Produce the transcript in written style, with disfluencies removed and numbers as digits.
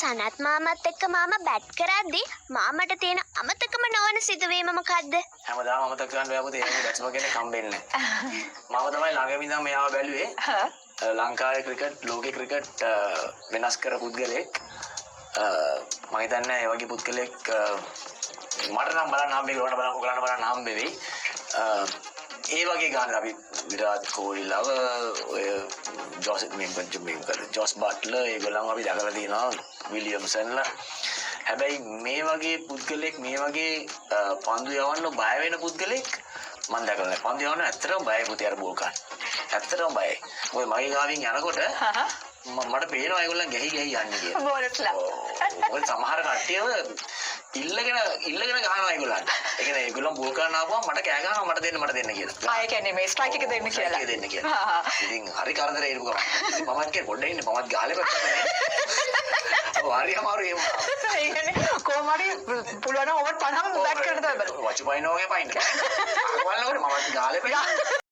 සනත් මාමත් එක්ක මාමා බැට් කරද්දි මාමට තියෙන අමතකම නොවන සිදුවීම මොකද්ද? හැමදාම අමතක කරන්න බෑ පුතේ. ඒ බැට්ස්මන් කෙනෙක් හම්බෙන්නේ නැහැ. මම තමයි ළඟම ඉඳන් මෙයාව බැලුවේ. ලංකාවේ ක්‍රිකට් ලෝකේ ක්‍රිකට් වෙනස් කර පුද්ගලෙක්. මම හිතන්නේ ඒ වගේ පුද්ගලෙක් මට නම් බලන්න හම්බෙන්නේ ඔයාලට බලන්න හම්බෙවි. ඒ වගේ ගාන අපි විරාට් කොහ්ලිලව ඔය ජෝස් බට්ලර් ඒගොල්ලන් අපි දැකලා තියෙනවා විලියම්සන්ලා. හැබැයි මේ වගේ පුද්ගලෙක් මේ වගේ පන්දු යවන්න බය වෙන පුද්ගලෙක් මම දැකලා නැහැ. පන්දු යවන්න ඇත්තටම බයයි පුතේ අර බෝල් ගන්න. ඇත්තටම බයයි. මොකද මගේ ගාවින් යනකොට මට පේනවා ඒගොල්ලන් ගැහි යන්නේ කියලා. බෝලට්ලා. මොකද සමහර කට්ටියව ඉල්ලගෙන ගහනවා ඒගොල්ලන්ට. ඒ කියන්නේ ඒගොල්ලන් බෝල් කරන්න ආපුවම මට කෑ ගහනවා මට දෙන්න කියලා. ආයෙ කියන්නේ මේ ස්ට්‍රයික් එක දෙන්න කියලා. ස්ට්‍රයික් එක දෙන්න කියලා. ඉතින් හරි කරදරේ ඉරුව ගමන්. මමත් කිය පොඩ්ඩක් ඉන්න මමත් ගාලේ පැත්තට. ඔව් හරි අමාරු එහෙම. ඒ කියන්නේ කොහොම හරි පුළුවන් නම් ඕවර් 50ම බැට් කරන්න තමයි බලන්න. වචු පයින්න වගේ පයින්න. බලනකොට මමත් ගාලේ පැත්තට